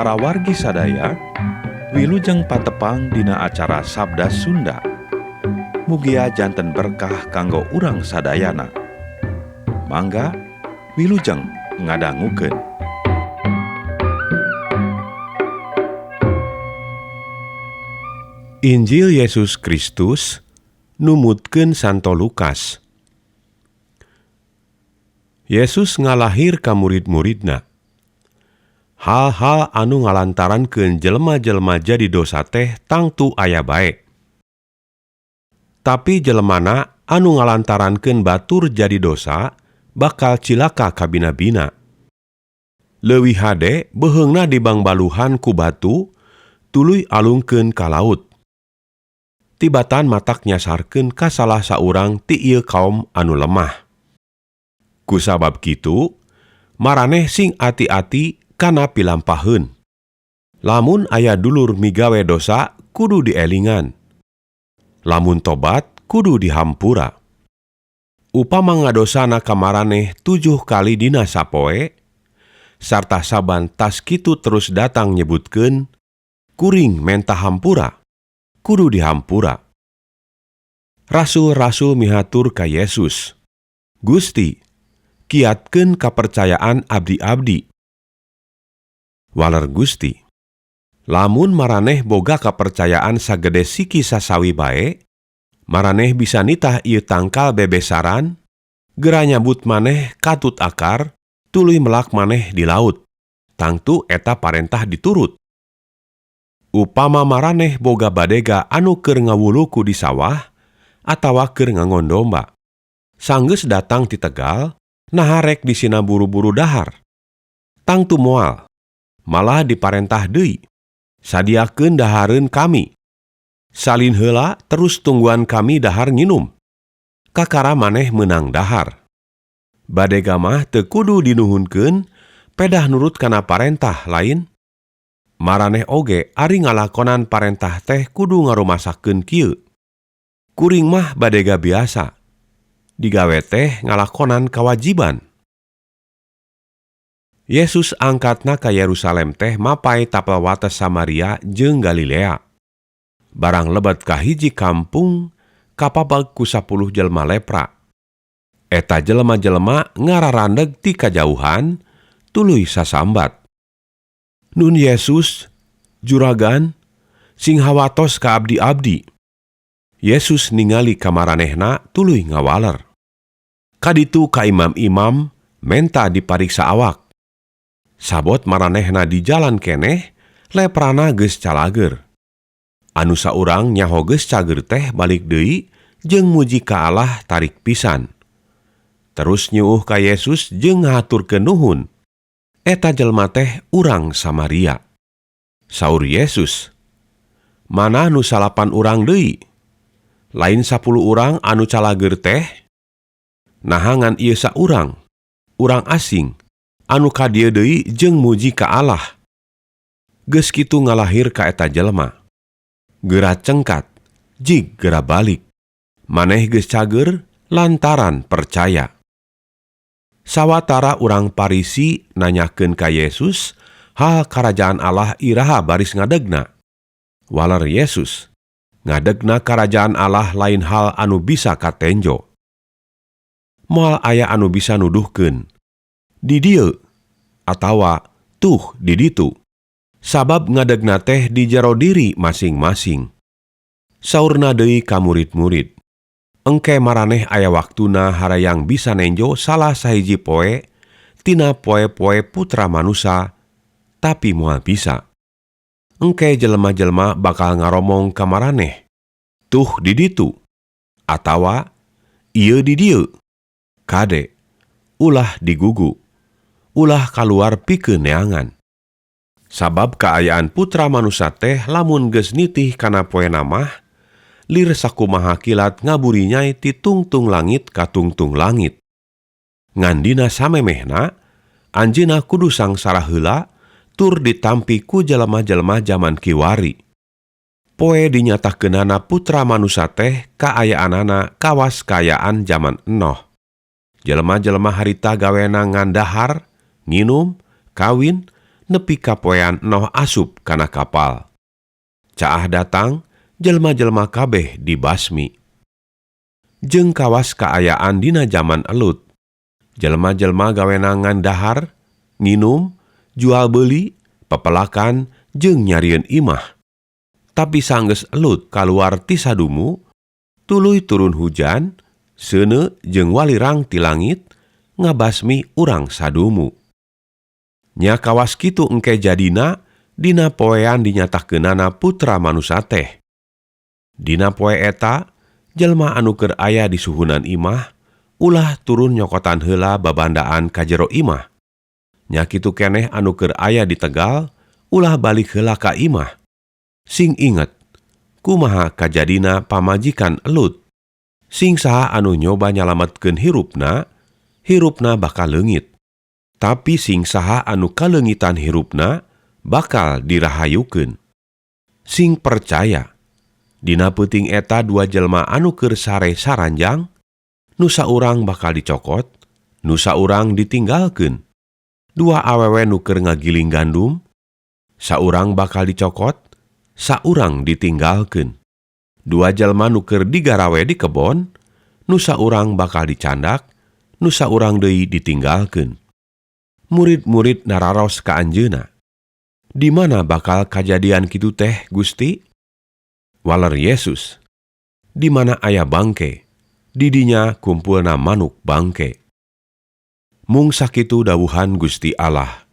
para wargi sadaya, wilujeng patepang dina acara Sabda Sunda. Mugia janten berkah kanggo urang sadayana. Mangga wilujeng ngadangukeun. Injil Yesus Kristus numutkeun Santo Lukas. Yesus ngalahir ka murid-muridna. Hal-hal anu ngalantarankeun jelema-jelema jadi dosa teh tangtu aya bae. Tapi jelemana anu ngalantarankeun batur jadi dosa bakal cilaka ka bina-bina. Leuwih hade beheungna dibangbaluhan ku batu tuluy alungkeun ka laut. Tibatan matak nyasarkeun ka salah saurang ti ieu kaum anu lemah. Kusabab kitu, maraneh sing ati-ati kana pilampaheun. Lamun aya dulur migawe dosa, kudu dielingan. Lamun tobat, kudu dihampura. Upama ngadosana ka maraneh 7 kali dina sapoe, sarta saban tas kitu terus datang nyebutkeun, kuring menta hampura, kudu dihampura. Rasul-rasul mihatur ka Yesus, Gusti, kiatkeun kapercayaan abdi-abdi. Waler Gusti, lamun maraneh boga kapercayaan sagede siki sasawi bae, maraneh bisa nitah ieu tangkal bebesaran, gera nyabut maneh katut akar, tuluy melak maneh di laut. Tangtu eta parentah diturut. Upama maraneh boga badega anu keur ngawuluku di sawah, atawa keur ngangon domba. Sanggeus datang ti tegal, naharek disina buru-buru dahar. Tangtu moal, malah diparentah deui, sadiakeun dahareun kami. Salin heula terus tungguan kami dahar nginum. Kakara maneh meunang dahar. Badega mah teu kudu dinuhunkeun, pedah nurut kana parentah lain. Maraneh oge ari ngalakonan parentah teh kudu ngarumasakeun kieu. Kuring mah badega biasa. Digawe teh ngalakonan kawajiban. Yesus angkatna ka Yerusalem teh mapai tapel wates Samaria jeung Galilea. Barang lebet ka hiji kampung, kapabag ku 10 jelema lepra. Eta jelema-jelema ngararandeg ti kajauhan, tuluy sasambat. Nun Yesus, juragan, sing hawatos ka abdi-abdi. Yesus ningali ka maranehna tuluy ngawaler. Kaditu ka imam-imam menta dipariksa awak. Sabot maranehna di jalan keneh, leprana geus calager. Anu saurang nyaho geus cager teh balik deui jeung muji ka Allah tarik pisan. Terus nyuuh ka Yesus jeung ngahaturkeun nuhun. Eta jelema teh urang Samaria. Saur Yesus, mana nu 8 urang deui? Lain 10 urang anu calager teh? Nahangan ieu saurang, urang asing, anu ka dieu deui jeung muji ka Allah. Geus kitu ngalahir ka eta jelema. Geura cengkat, jig geura balik. Maneh geus cager lantaran percaya. Sawatara urang Parisi nanyakeun ka Yesus hal karajaan Allah iraha baris ngadegna. Waler Yesus, ngadegna karajaan Allah lain hal anu bisa katenjo. Moal aya anu bisa nuduhkeun, di dieu, atawa tuh di ditu. Sabab ngadegna teh di jero diri masing-masing. Saurna deui ka murid-murid, engke maraneh aya waktuna harayang bisa nenjo salah sahiji poe tina poe-poe Putra Manusa, tapi moal bisa. Engke jelema-jelema bakal ngaromong ka maraneh, tuh di ditu, atawa ieu di dieu. Kade, ulah digugu, ulah kaluar pikeun neangan. Sabab kaayaan Putra Manusa teh lamun geus nitih kana poena mah, lir sakumaha kilat ngaburi nyai ti tungtung langit ka tungtung langit. Ngandina samemehna, anjeunna kudu sangsara heula tur ditampi ku jelema-jelema jaman kiwari. Poe dinyatakeunana Putra Manusa teh kaayaanana kawas kaayaan jaman Enoh. Jelema-jelema harita gawena ngandahar, nginum, kawin, nepi kapoean Noh asup kana kapal. Caah datang, jelma-jelma kabeh dibasmi. Jeung kawas kaayaan dina zaman elut, jelma-jelma gawenangan dahar, nginum, jual beli, pepelakan, jeung nyarieun imah. Tapi sanggeus elut kaluar ti sadumu, tuluy turun hujan, seuneu jeung walirang ti langit, ngabasmi urang sadumu. Nya kawas kitu engke jadina, dina poean dinyatakeunana Putra Manusa teh. Dina poe eta, jelma anu keur aya di suhunan imah, ulah turun nyokotan heula babandaan ka jero imah. Nya kitu keneh anu keur aya di tegal, ulah balik heula ka imah. Sing inget, kumaha kajadina pamajikan elut. Sing saha anu nyoba nyalametkeun hirupna, hirupna bakal leungit. Tapi sing saha anu kaleungitan hirupna, bakal dirahayukeun. Sing percaya, dina peuting eta dua jelma anu keur sare saranjang, nu saurang bakal dicokot, nu saurang ditinggalkeun. Dua awewe nu keur ngagiling gandum, saurang bakal dicokot, saurang ditinggalkeun. Dua jelma nu keur digarawe di kebon, nu saurang bakal dicandak, nu saurang deui ditinggalkeun. Murid-murid nararos ka anjeunna, di mana bakal kajadian kitu teh Gusti? Waler Yesus, di mana aya bangke, didinya kumpulna manuk bangke. Mung sakitu dawuhan Gusti Allah.